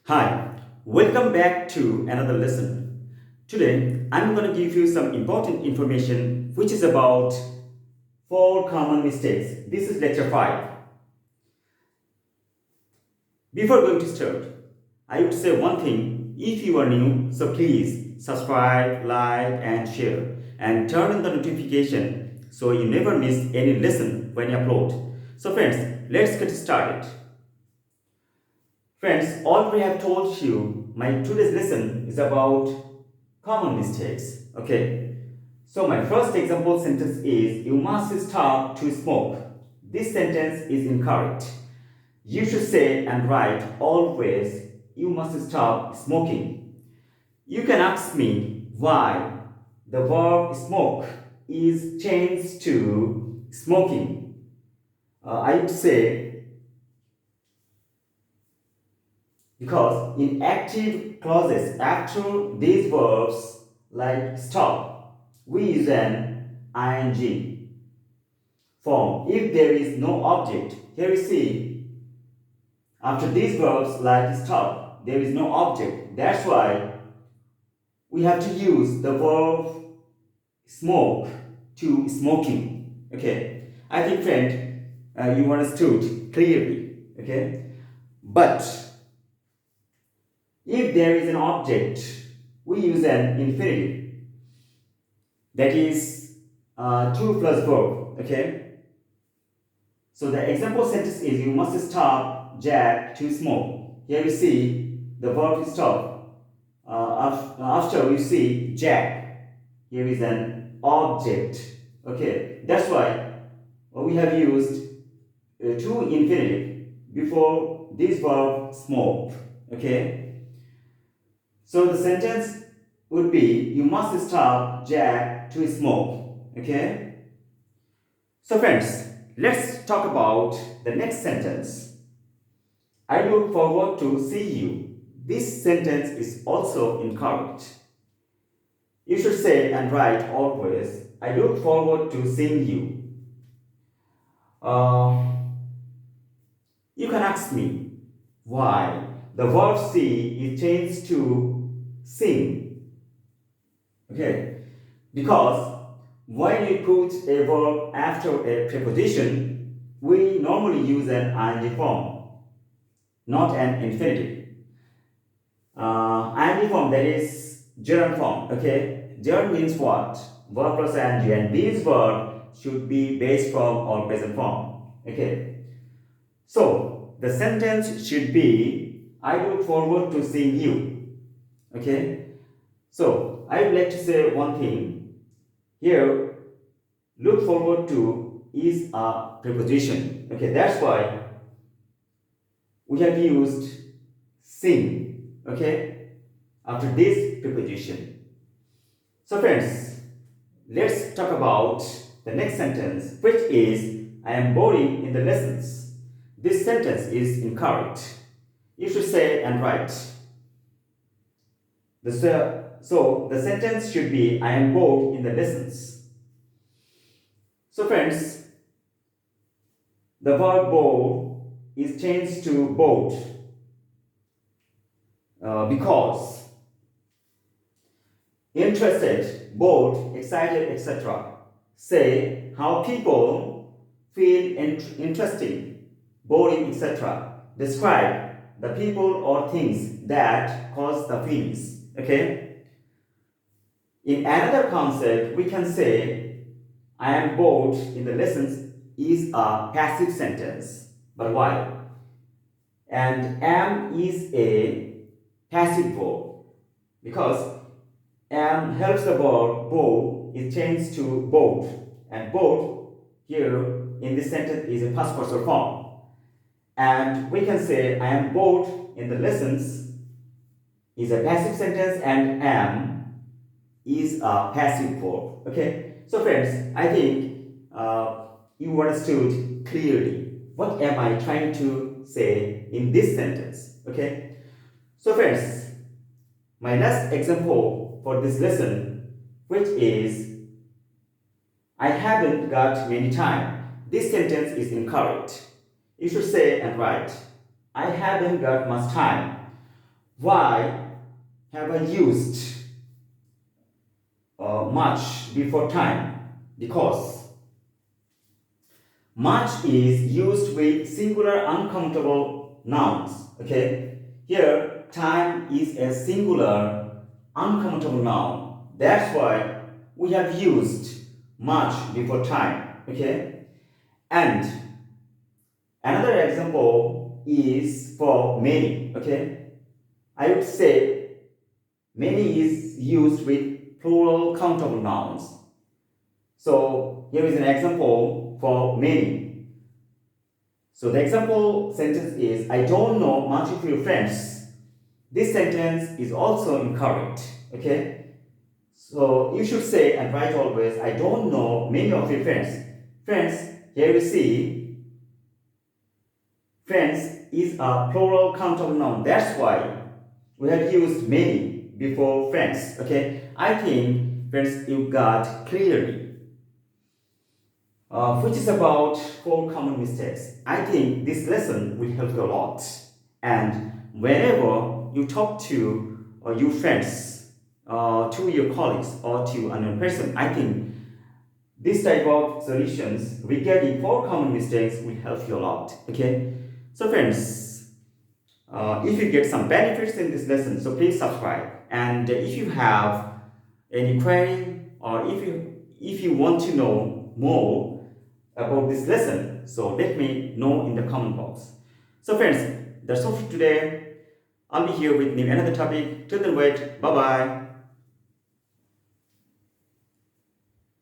Hi, welcome back to another lesson. Today, I'm going to give you some important information which is about four common mistakes. This is lecture 5. Before going to start, I would say one thing. If you are new, so please subscribe, like, and share, and turn on the notification so you never miss any lesson when you upload. So, friends, let's get started. Friends, already have told you my today's lesson is about common mistakes. Okay. So my first example sentence is you must stop to smoke. This sentence is incorrect. You should say and write always you must stop smoking. You can ask me why the verb smoke is changed to smoking. I would say because in active clauses after these verbs like stop, we use an ing form. If there is no object, here you see, after these verbs like stop, there is no object. That's why we have to use the verb smoke to smoking. Okay, I think friend, you understood clearly. Okay, but if there is an object, we use an infinitive. That is to plus verb. Okay. So the example sentence is you must stop Jack to smoke. Here you see the verb stop. After you see Jack, here is an object. Okay. That's why we have used to infinitive before this verb smoke. Okay. So the sentence would be you must stop Jack to smoke. Okay? So friends, let's talk about the next sentence. I look forward to see you. This sentence is also incorrect. You should say and write always I look forward to seeing you. Uh, you can ask me why the verb see is changed to sing. Okay? Because when we put a verb after a preposition, we normally use an ing form, not an infinitive. Ing form, that is gerund form. Okay, gerund means what? Verb plus ing, and these verbs should be base form or present form. Okay, so the sentence should be I look forward to seeing you. Okay, so I would like to say one thing here. Look forward to is a preposition. Okay, that's why we have used sing. Okay, after this preposition. So, friends, let's talk about the next sentence, which is I am boring in the lessons. This sentence is incorrect. You should say and write. So, the sentence should be I am bored in the lessons. So, friends, the verb bored is changed to bored because interested, bored, excited, etc. say how people feel interesting, boring, etc. Describe the people or things that cause the feelings. Okay. In another concept, we can say I am bored in the lessons is a passive sentence. But why? And am is a passive verb because am helps the verb bored is changed to bored, and bored here in this sentence is a past partial form. And we can say I am bored in the lessons is a passive sentence and am is a passive verb. Okay, so friends, I think you understood clearly what am I trying to say in this sentence. Okay, so friends, my last example for this lesson, which is I haven't got many time. This sentence is incorrect. You should say and write I haven't got much time. why have I used much before time? Because much is used with singular uncountable nouns. Okay, here time is a singular uncountable noun. That's why we have used much before time. Okay, and another example is for many. Okay, I would say many is used with plural countable nouns. So here is an example for many. So the example sentence is, I don't know much of your friends. This sentence is also incorrect. Okay? So you should say and write always, I don't know many of your friends. Friends, here we see, friends is a plural countable noun. That's why we have used many before friends. Okay? I think, friends, you got clearly. Which is about 4 common mistakes. I think this lesson will help you a lot. And whenever you talk to your friends, to your colleagues, or to another person, I think this type of solutions regarding 4 common mistakes will help you a lot. Okay? So friends, if you get some benefits in this lesson, so please subscribe. And if you have any query, or if you want to know more about this lesson, so let me know in the comment box. So friends, that's all for today. I'll be here with new another topic. Till then, wait. Bye bye.